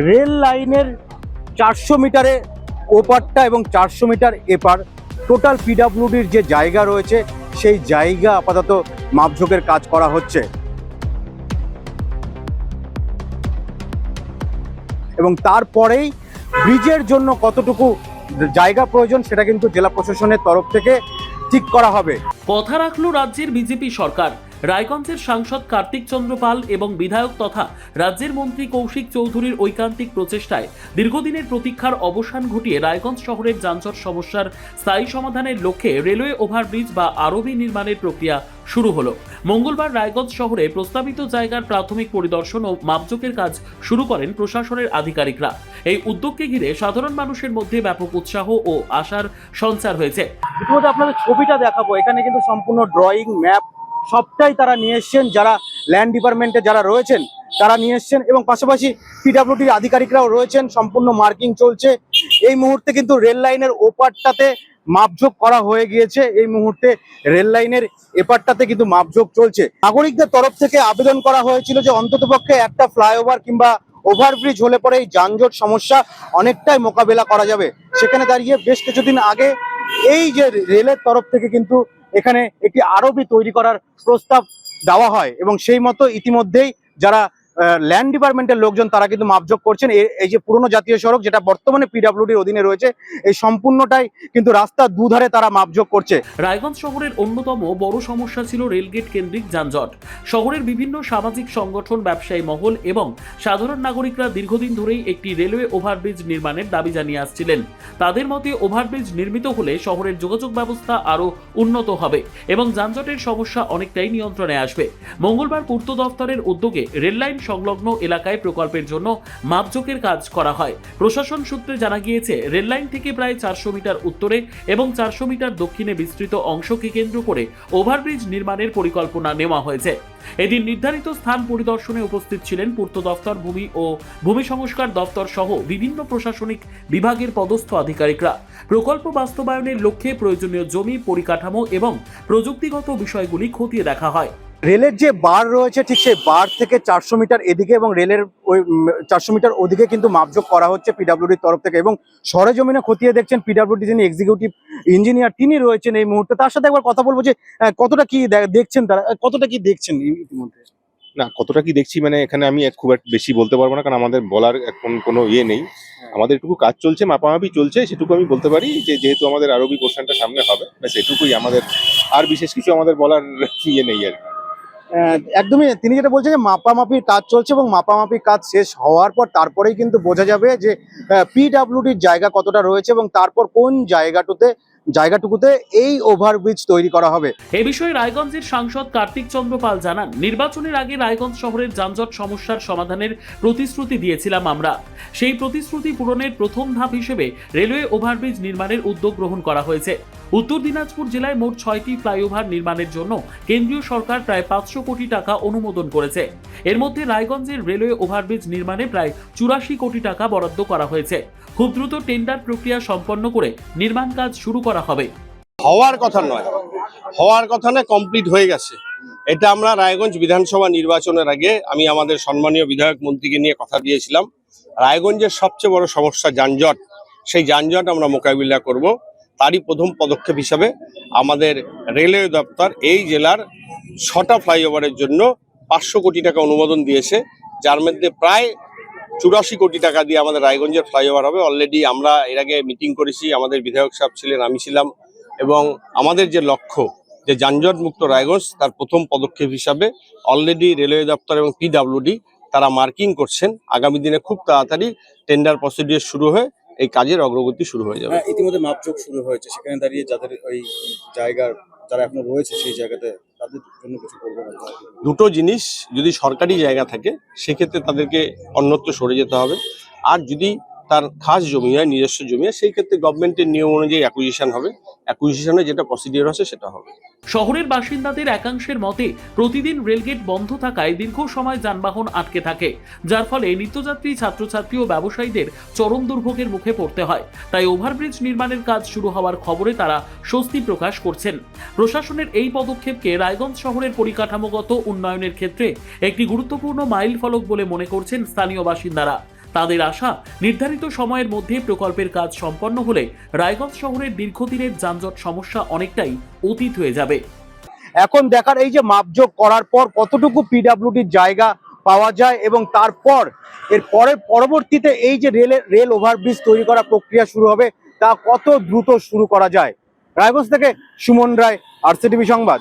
Rail লাইনের 400 মিটারে ওপারটা এবং 400 মিটার এপার টোটাল পিডব্লিউডির যে জায়গা রয়েছে সেই জায়গা আপাতত মাপঝোঁকের কাজ করা হচ্ছে এবং তারপরেই ব্রিজের জন্য কতটুকু জায়গা প্রয়োজন সেটা কিন্তু জেলা প্রশাসনের তরফ থেকে ঠিক করা হবে। কথা রাখলো রাজ্যের বিজেপি সরকার। রায়গঞ্জের সাংসদ কার্তিক চন্দ্র পাল এবং বিধায়ক তথা রাজ্যের মন্ত্রী কৌশিক চৌধুরীর ঐকান্তিক প্রচেষ্টায় দীর্ঘদিনের প্রতীক্ষার অবসান ঘটিয়ে রায়গঞ্জ শহরের যানজট সমস্যার স্থায়ী সমাধানের লক্ষ্যে রেলওয়ে ওভারব্রিজ বা আরবি নির্মাণের প্রক্রিয়া শুরু হলো। মঙ্গলবার রায়গঞ্জ শহরে প্রস্তাবিত জায়গার প্রাথমিক পরিদর্শন ও মাপজোকের কাজ শুরু করেন প্রশাসনের আধিকারিকরা। এই উদ্যোগকে ঘিরে সাধারণ মানুষের মধ্যে ব্যাপক উৎসাহ ও আশার সঞ্চার হয়েছে। ইতিমধ্যে আপনাদের ছবিটা দেখাবো, এখানে কিন্তু সম্পূর্ণ ড্রয়িং ম্যাপ সবটাই তারা নিয়ে এসছেন, যারা ল্যান্ড ডিপার্টমেন্টে যারা রয়েছেন তারা নিয়ে এসছেন এবং পাশাপাশি পিডব্লিউডির আধিকারিকরাও রয়েছেন। সম্পূর্ণ মার্কিং চলছে। এই মুহূর্তে কিন্তু রেল লাইনের ওপারটাতে মাপঝোঁক করা হয়ে গিয়েছে। এই মুহূর্তে রেল লাইনের এপারটাতে কিন্তু মাপঝোঁক চলছে। নাগরিকদের তরফ থেকে আবেদন করা হয়েছিল যে অন্ততপক্ষে একটা ফ্লাইওভার কিংবা ওভারব্রিজ হলে পরে এই যানজট সমস্যা অনেকটাই মোকাবেলা করা যাবে। সেখানে দাঁড়িয়ে বেশ কিছুদিন আগে এই যে রেলের তরফ থেকে কিন্তু এখানে একটি আরবি তৈরি করার প্রস্তাব দেওয়া হয় এবং সেই মতো ইতিমধ্যেই যারা ল্যান্ড ডিপার্টমেন্টের লোকজন তারা কিন্তু মাপজোক করছেন। এই যে পুরনো জাতীয় সড়ক যেটা বর্তমানে পিডব্লিউডির অধীনে রয়েছে, এই সম্পূর্ণটাই কিন্তু রাস্তার দুধারে তারা মাপজোক করছে। রায়গঞ্জ শহরের অন্যতম বড় সমস্যা ছিল রেলগেট কেন্দ্রিক যানজট। শহরের বিভিন্ন সামাজিক সংগঠন, ব্যবসায়ী মহল এবং সাধারণ নাগরিকরা দীর্ঘদিন ধরেই একটি রেলওয়ে ওভারব্রিজ নির্মাণের দাবি জানিয়ে আসছিলেন। তাদের মতে ওভারব্রিজ নির্মিত হলে শহরের যোগাযোগ ব্যবস্থা আরও উন্নত হবে এবং যানজটের সমস্যা অনেকটাই নিয়ন্ত্রণে আসবে। মঙ্গলবার পূর্ত দফতরের উদ্যোগে রেললাইন সংলগ্ন এলাকায় প্রকল্পের জন্য মাপজোকের কাজ করা হয়। প্রশাসন সূত্রে জানা গিয়েছে, রেললাইন থেকে প্রায় 400 মিটার উত্তরে এবং 400 মিটার দক্ষিণে বিস্তৃত অংশকে কেন্দ্র করে ওভারব্রিজ নির্মাণের পরিকল্পনা নেওয়া হয়েছে। এদিন নির্ধারিত স্থান পরিদর্শনে উপস্থিত ছিলেন পূর্ত দফতর, ভূমি ও ভূমি সংস্কার দফতর সহ বিভিন্ন প্রশাসনিক বিভাগের পদস্থ আধিকারিকরা। প্রকল্প বাস্তবায়নের লক্ষ্যে প্রয়োজনীয় জমি, পরিকাঠামো এবং প্রযুক্তিগত বিষয়গুলি খতিয়ে দেখা হয়। রেলের যে বার রয়েছে ঠিক সেই বার থেকে 400 মিটার এদিকে এবং রেলের ওই 400 মিটার ওদিকে কিন্তু মাপজোক করা হচ্ছে পিডব্লিউডির তরফ থেকে এবং সরেজমিনে খতিয়ে দেখছেন পিডব্লিউডি যিনি এক্সিকিউটিভ ইঞ্জিনিয়ার তিনি রয়েছেন এই মুহূর্তে। তার সাথে একবার কথা বলবো যে কতটা কি দেখছেন, তারা কতটা কি দেখছেন ইতিমধ্যে। না, কতটা কি দেখছি মানে এখানে আমি খুব একটা বেশি বলতে পারবো না, কারণ আমাদের বলার এখন কোনো ইয়ে নেই। আমাদের এটুকু কাজ চলছে, মাপামাপি চলছে, সেটুকু আমি বলতে পারি যে যেহেতু আমাদের আরবি পোর্শনটা সামনে হবে, সেটুকুই আমাদের, আর বিশেষ কিছু আমাদের বলার ইয়ে নেই আর কি। একদমই তিনি যেটা বলছেন যে মাপামাপির কাজ চলছে এবং মাপামাপির কাজ শেষ হওয়ার পর তারপরেই কিন্তু বোঝা যাবে যে পিডব্লিউডির জায়গা কতটা রয়েছে এবং তারপর কোন জায়গাটুকুতে এই ওভারব্রিজ তৈরি করা হবে। এ বিষয়ে রায়গঞ্জের সাংসদ কার্তিক চন্দ্র পাল জানান, নির্বাচনের আগে রায়গঞ্জ শহরের যানজট সমস্যার সমাধানের প্রতিশ্রুতি দিয়েছিলাম আমরা। সেই প্রতিশ্রুতি পূরণের প্রথম ধাপ হিসেবে রেলওয়ে ওভারব্রিজ নির্মাণের উদ্যোগ গ্রহণ করা হয়েছে। উত্তর দিনাজপুর জেলায় মোট 6টি ফ্লাইওভার নির্মাণের জন্য কেন্দ্রীয় সরকার প্রায় 500 কোটি টাকা অনুমোদন করেছে। এর মধ্যে রায়গঞ্জের রেলওয়ে ওভারব্রিজ নির্মাণে প্রায় 84 কোটি টাকা বরাদ্দ করা হয়েছে। খুব দ্রুত টেন্ডার প্রক্রিয়া সম্পন্ন করে নির্মাণ কাজ শুরু করা হবে। হওয়ার কথা নয়, হওয়ার কথা না, কমপ্লিট হয়ে গেছে। এটা আমরা রায়গঞ্জ বিধানসভা নির্বাচনের আগে আমি আমাদের সম্মানীয় বিধায়ক মন্ত্রীকে নিয়ে কথা দিয়েছিলাম। রায়গঞ্জের সবচেয়ে বড় সমস্যা যানজট, সেই যানজট আমরা মোকাবিলা করব। তারই প্রথম পদক্ষেপ হিসাবে আমাদের রেলওয়ে দপ্তর এই জেলার 6টা ফ্লাইওভারের জন্য 500 কোটি টাকা অনুমোদন দিয়েছে, যার মধ্যে প্রায় 84 কোটি টাকা দিয়ে আমাদের রায়গঞ্জের ফ্লাইওভার হবে। অলরেডি আমরা এর আগে মিটিং করেছি, আমাদের বিধায়ক সাহেব ছিলেন, আমি ছিলাম, এবং আমাদের যে লক্ষ্য যে যানজট মুক্ত রায়গঞ্জ, তার প্রথম পদক্ষেপ হিসাবে অলরেডি রেলওয়ে দপ্তর এবং পিডব্লিউডি তারা মার্কিং করছেন। আগামী দিনে খুব তাড়াতাড়ি টেন্ডার প্রসিডিউর শুরু হয়ে এই কাজের অগ্রগতি শুরু হয়ে যাবে। ইতিমধ্যে মাপজোক শুরু হয়েছে, সেখানে দাঁড়িয়ে যাদের ওই জায়গার যারা এখনো রয়েছে সেই জায়গাতে তাদের জন্য কিছু করবে না। দুটো জিনিস, যদি সরকারি জায়গা থাকে সেক্ষেত্রে তাদেরকে অন্যত্র সরে যেতে হবে, আর যদি তার খাস জমি হয়, নিজস্ব জমি হয়, সেই ক্ষেত্রে গভর্নমেন্টের নিয়ম অনুযায়ী অ্যাকুইজিশন হবে। অ্যাকুইজিশনে যেটা প্রসিডিউর আছে সেটা হবে। শহরের বাসিন্দাদের একাংশের মতে প্রতিদিন রেলগেট বন্ধ থাকায় দীর্ঘ সময় যানবাহন আটকে থাকে, যার ফলে নিত্যযাত্রী, ছাত্রছাত্রী ও ব্যবসায়ীদের চরম দুর্ভোগের মুখে পড়তে হয়। তাই ওভারব্রিজ নির্মাণের কাজ শুরু হওয়ার খবরে তারা স্বস্তি প্রকাশ করছেন। প্রশাসনের এই পদক্ষেপকে রায়গঞ্জ শহরের পরিকাঠামোগত উন্নয়নের ক্ষেত্রে একটি গুরুত্বপূর্ণ মাইল ফলক বলে মনে করছেন স্থানীয় বাসিন্দারা। তাদের আশা, নির্ধারিত সময়ের মধ্যে প্রকল্পের কাজ সম্পন্ন হলে রায়গঞ্জ শহরের দীর্ঘদিনের যানজট সমস্যা অনেকটাই অতীত হয়ে যাবে। এখন দেখার এই যে মাপযোগ করার পর কতটুকু পিডাব্লিউডির জায়গা পাওয়া যায় এবং তারপর এর পরবর্তীতে এই যে রেল ওভারব্রিজ তৈরি করা প্রক্রিয়া শুরু হবে তা কত দ্রুত শুরু করা যায়। রায়গঞ্জ থেকে সুমন রায়, RCTV সংবাদ।